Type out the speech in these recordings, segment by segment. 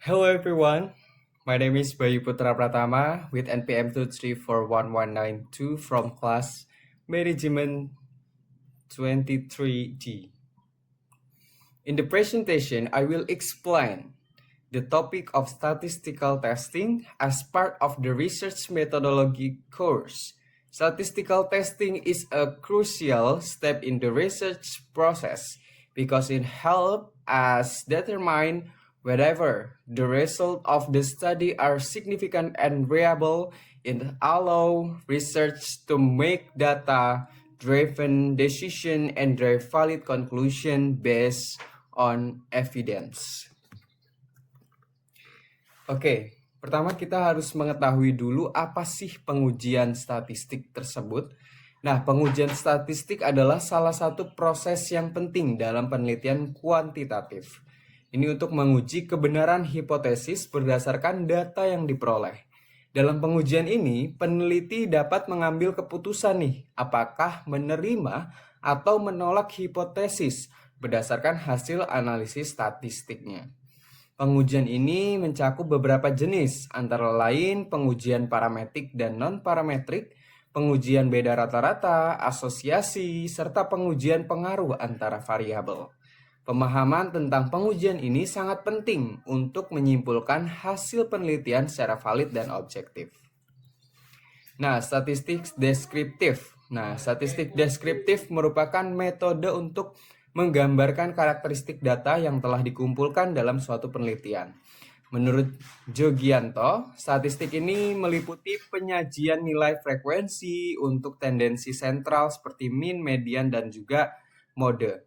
Hello everyone, my name is Bayu Putra Pratama with NPM 2341192 from class Management 23G. In the presentation, I will explain the topic of statistical testing as part of the research methodology course. Statistical testing is a crucial step in the research process because it helps us determine whether the results of the study are significant and reliable. It allows research to make data-driven decision and drive valid conclusion based on evidence. Oke, pertama kita harus mengetahui dulu apa sih pengujian statistik tersebut. Nah, pengujian statistik adalah salah satu proses yang penting dalam penelitian kuantitatif. Ini untuk menguji kebenaran hipotesis berdasarkan data yang diperoleh. Dalam pengujian ini, peneliti dapat mengambil keputusan nih, apakah menerima atau menolak hipotesis berdasarkan hasil analisis statistiknya. Pengujian ini mencakup beberapa jenis, antara lain pengujian parametrik dan non-parametrik, pengujian beda rata-rata, asosiasi, serta pengujian pengaruh antara variabel. Pemahaman tentang pengujian ini sangat penting untuk menyimpulkan hasil penelitian secara valid dan objektif. Nah, statistik deskriptif. Statistik deskriptif merupakan metode untuk menggambarkan karakteristik data yang telah dikumpulkan dalam suatu penelitian. Menurut Jogianto, statistik ini meliputi penyajian nilai frekuensi untuk tendensi sentral seperti mean, median, dan juga mode,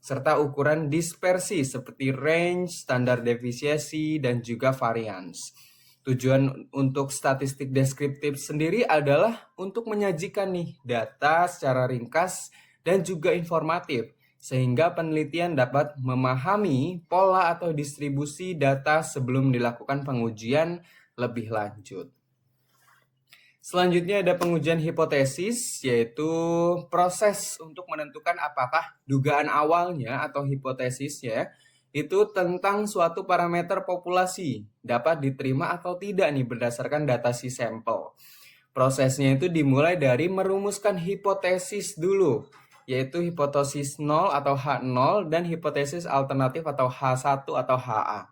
serta ukuran dispersi seperti range, standar deviasi, dan juga variance. Tujuan untuk statistik deskriptif sendiri adalah untuk menyajikan nih data secara ringkas dan juga informatif, sehingga penelitian dapat memahami pola atau distribusi data sebelum dilakukan pengujian lebih lanjut. Selanjutnya ada pengujian hipotesis, yaitu proses untuk menentukan apakah dugaan awalnya atau hipotesisnya itu tentang suatu parameter populasi dapat diterima atau tidak nih berdasarkan data si sampel. Prosesnya itu dimulai dari merumuskan hipotesis dulu, yaitu hipotesis 0 atau H0 dan hipotesis alternatif atau H1 atau HA.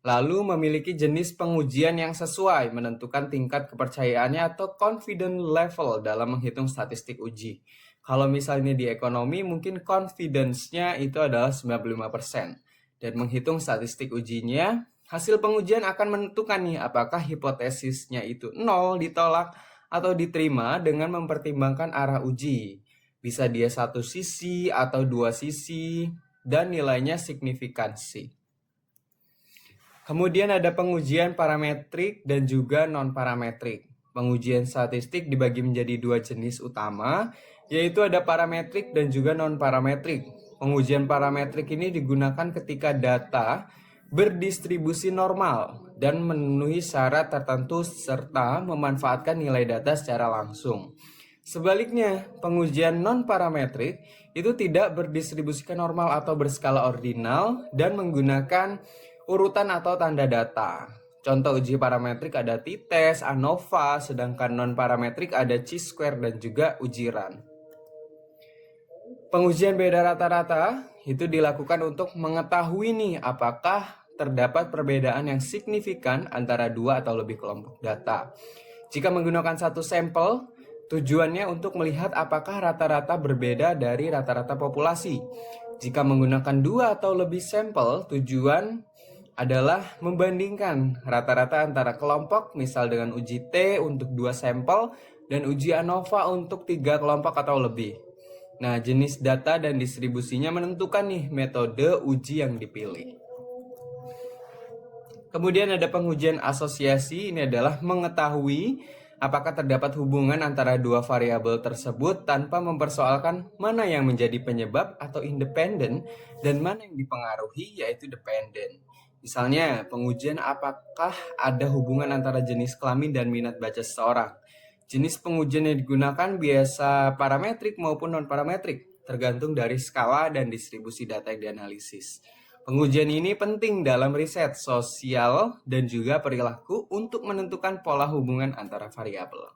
Lalu memiliki jenis pengujian yang sesuai, menentukan tingkat kepercayaannya atau confidence level dalam menghitung statistik uji. Kalau misalnya di ekonomi, mungkin confidence-nya itu adalah 95%. Dan menghitung statistik ujinya, hasil pengujian akan menentukan nih apakah hipotesisnya itu 0 ditolak atau diterima dengan mempertimbangkan arah uji. Bisa dia satu sisi atau dua sisi, dan nilainya signifikansi. Kemudian ada pengujian parametrik dan juga non-parametrik. Pengujian statistik dibagi menjadi dua jenis utama, yaitu ada parametrik dan juga non-parametrik. Pengujian parametrik ini digunakan ketika data berdistribusi normal dan memenuhi syarat tertentu serta memanfaatkan nilai data secara langsung. Sebaliknya, pengujian non-parametrik itu tidak berdistribusikan normal atau berskala ordinal dan menggunakan urutan atau tanda data. Contoh uji parametrik ada t-test, ANOVA, sedangkan non-parametrik ada chi-square dan juga uji RAN. Pengujian beda rata-rata itu dilakukan untuk mengetahui nih apakah terdapat perbedaan yang signifikan antara dua atau lebih kelompok data. Jika menggunakan satu sampel, tujuannya untuk melihat apakah rata-rata berbeda dari rata-rata populasi. Jika menggunakan dua atau lebih sampel, tujuan adalah membandingkan rata-rata antara kelompok, misal dengan uji T untuk 2 sampel dan uji ANOVA untuk 3 kelompok atau lebih. Nah, jenis data dan distribusinya menentukan nih metode uji yang dipilih. Kemudian ada pengujian asosiasi, ini adalah mengetahui apakah terdapat hubungan antara dua variabel tersebut tanpa mempersoalkan mana yang menjadi penyebab atau independen dan mana yang dipengaruhi yaitu dependen. Misalnya, pengujian apakah ada hubungan antara jenis kelamin dan minat baca seseorang. Jenis pengujian yang digunakan biasa parametrik maupun non-parametrik, tergantung dari skala dan distribusi data yang dianalisis. Pengujian ini penting dalam riset sosial dan juga perilaku untuk menentukan pola hubungan antara variabel.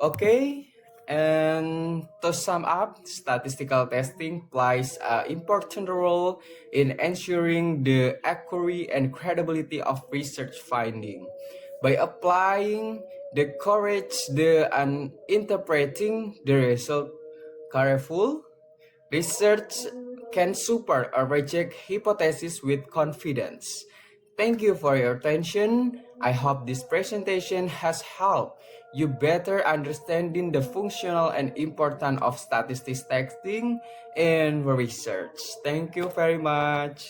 Okay, and to sum up, statistical testing plays an important role in ensuring the accuracy and credibility of research finding. By applying the courage and interpreting the result careful, research can support or reject hypotheses with confidence. Thank you for your attention. I hope this presentation has helped you better understanding the functional and importance of statistics testing and research. Thank you very much.